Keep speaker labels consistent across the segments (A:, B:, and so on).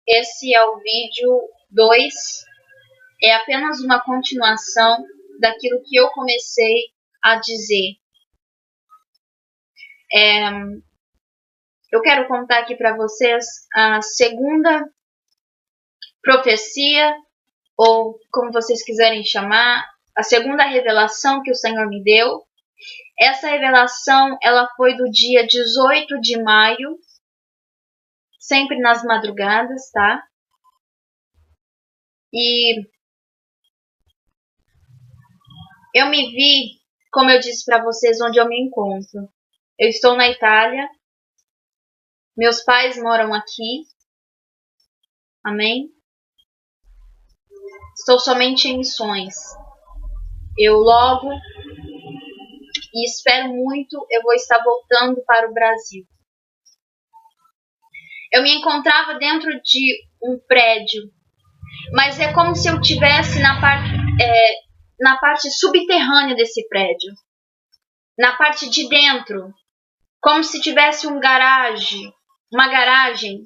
A: Esse é o vídeo 2, é apenas uma continuação daquilo que eu comecei a dizer. Eu quero contar aqui para vocês a segunda profecia, ou como vocês quiserem chamar, a segunda revelação que o Senhor me deu. Essa revelação, ela foi do dia 18 de maio, sempre nas madrugadas, tá? E eu me vi, como eu disse para vocês, onde eu me encontro. Eu estou na Itália. Meus pais moram aqui. Amém? Estou somente em missões. Eu logo, e espero muito, eu vou estar voltando para o Brasil. Eu me encontrava dentro de um prédio, mas é como se eu estivesse na parte subterrânea desse prédio. Na parte de dentro, como se tivesse uma garagem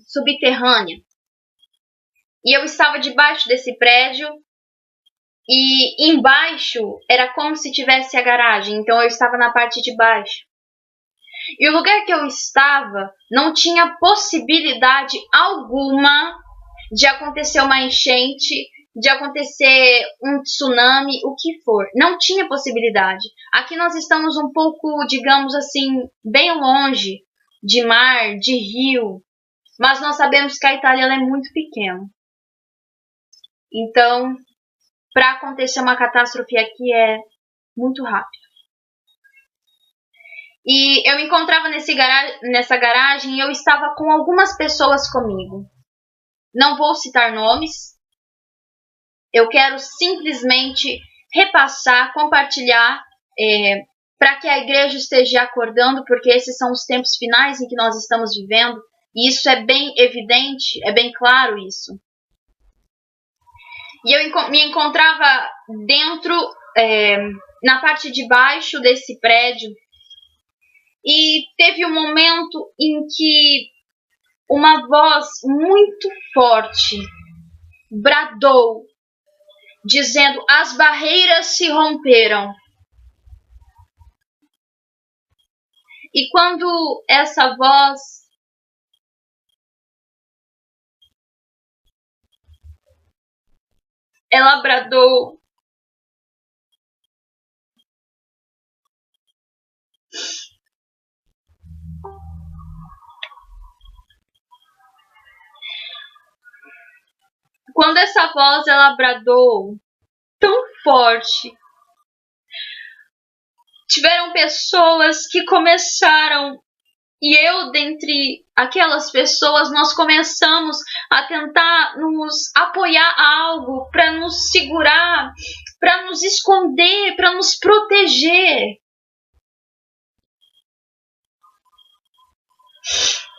A: subterrânea. E eu estava debaixo desse prédio e embaixo era como se tivesse a garagem, então eu estava na parte de baixo. E o lugar que eu estava não tinha possibilidade alguma de acontecer uma enchente, de acontecer um tsunami, o que for. Não tinha possibilidade. Aqui nós estamos um pouco, digamos assim, bem longe de mar, de rio, mas nós sabemos que a Itália ela é muito pequena. Então, para acontecer uma catástrofe aqui é muito rápido. E eu me encontrava nessa garagem e eu estava com algumas pessoas comigo. Não vou citar nomes. Eu quero simplesmente repassar, compartilhar, para que a igreja esteja acordando, porque esses são os tempos finais em que nós estamos vivendo. E isso é bem evidente, é bem claro isso. E eu me encontrava dentro, na parte de baixo desse prédio. E teve um momento em que uma voz muito forte bradou, dizendo: as barreiras se romperam. E quando essa voz ela bradou, quando essa voz ela bradou tão forte, tiveram pessoas que começaram, e eu dentre aquelas pessoas, nós começamos a tentar nos apoiar a algo, para nos segurar, para nos esconder, para nos proteger.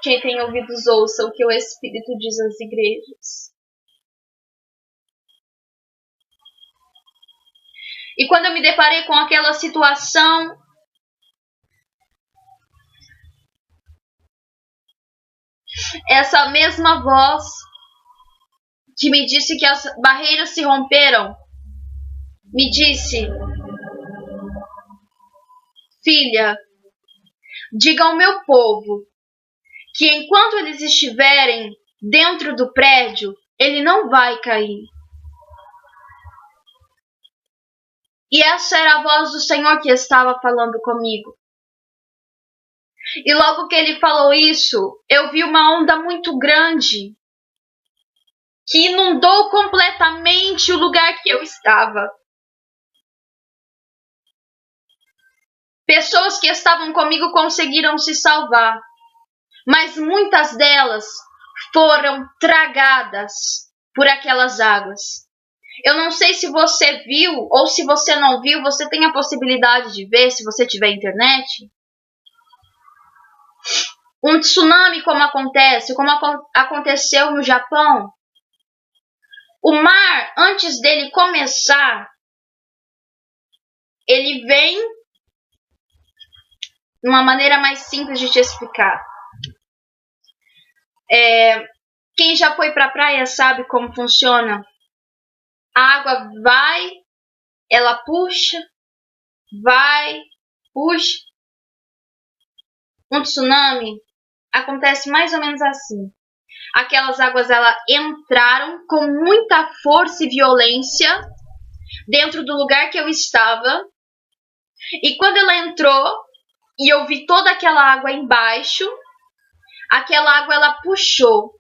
A: Quem tem ouvidos ouça o que o Espírito diz às igrejas. E quando eu me deparei com aquela situação, essa mesma voz que me disse que as barreiras se romperam, me disse: filha, diga ao meu povo que enquanto eles estiverem dentro do prédio, ele não vai cair. E essa era a voz do Senhor que estava falando comigo. E logo que ele falou isso, eu vi uma onda muito grande que inundou completamente o lugar que eu estava. Pessoas que estavam comigo conseguiram se salvar, mas muitas delas foram tragadas por aquelas águas. Eu não sei se você viu ou se você não viu, você tem a possibilidade de ver se você tiver internet. Um tsunami como aconteceu no Japão. O mar, antes dele começar, ele vem de uma maneira mais simples de te explicar. Quem já foi para a praia sabe como funciona. A água vai, ela puxa, vai, puxa. Um tsunami acontece mais ou menos assim. Aquelas águas elas entraram com muita força e violência dentro do lugar que eu estava. E quando ela entrou e eu vi toda aquela água embaixo, aquela água ela puxou.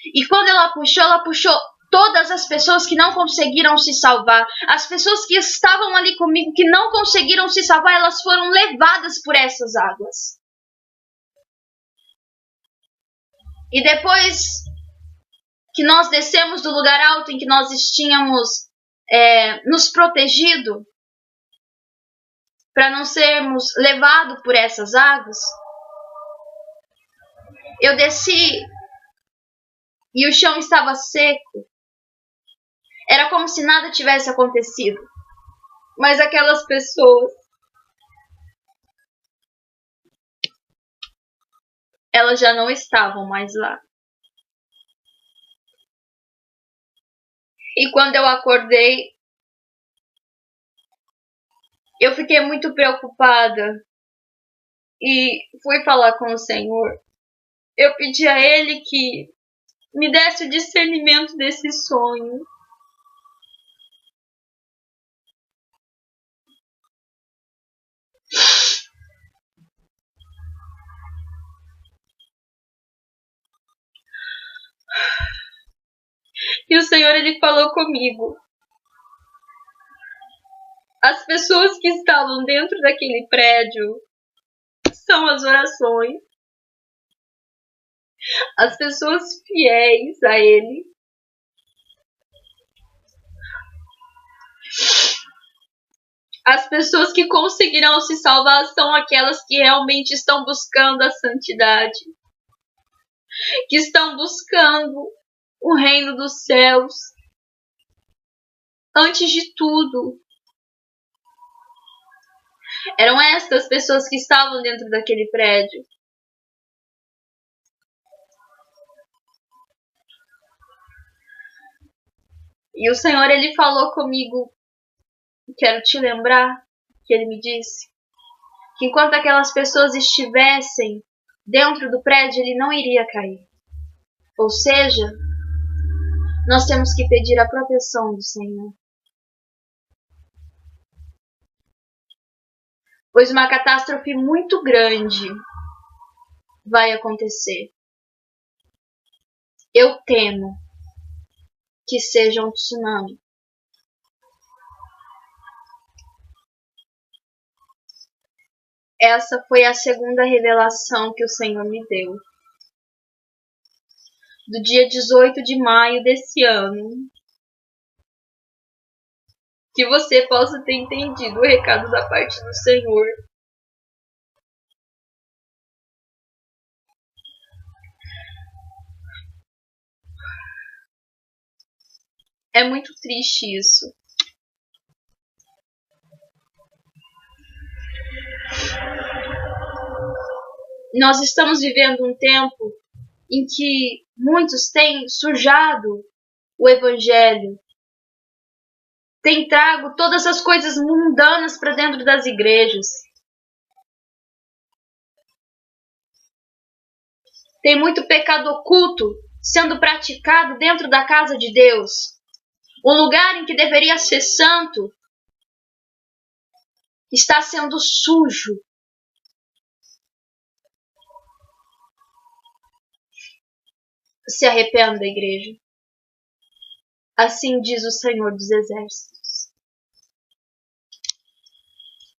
A: E quando ela puxou todas as pessoas que não conseguiram se salvar. As pessoas que estavam ali comigo que não conseguiram se salvar, elas foram levadas por essas águas. E depois que nós descemos do lugar alto em que nós tínhamos nos protegido para não sermos levados por essas águas, eu desci e o chão estava seco. Era como se nada tivesse acontecido. Mas aquelas pessoas, elas já não estavam mais lá. E quando eu acordei, eu fiquei muito preocupada e fui falar com o Senhor. Eu pedi a Ele que me desse o discernimento desse sonho. E o Senhor, Ele falou comigo. As pessoas que estavam dentro daquele prédio são as orações. As pessoas fiéis a Ele. As pessoas que conseguirão se salvar são aquelas que realmente estão buscando a santidade. Que estão buscando o reino dos céus. Antes de tudo. Eram estas pessoas que estavam dentro daquele prédio. E o Senhor, Ele falou comigo, quero te lembrar, que Ele me disse, que enquanto aquelas pessoas estivessem dentro do prédio, ele não iria cair. Ou seja, nós temos que pedir a proteção do Senhor. Pois uma catástrofe muito grande vai acontecer. Eu temo que seja um tsunami. Essa foi a segunda revelação que o Senhor me deu. Do dia 18 de maio desse ano. Que você possa ter entendido o recado da parte do Senhor. É muito triste isso. Nós estamos vivendo um tempo em que muitos têm sujado o Evangelho, têm trago todas as coisas mundanas para dentro das igrejas. Tem muito pecado oculto sendo praticado dentro da casa de Deus. O lugar em que deveria ser santo está sendo sujo. Se arrependa, igreja. Assim diz o Senhor dos Exércitos.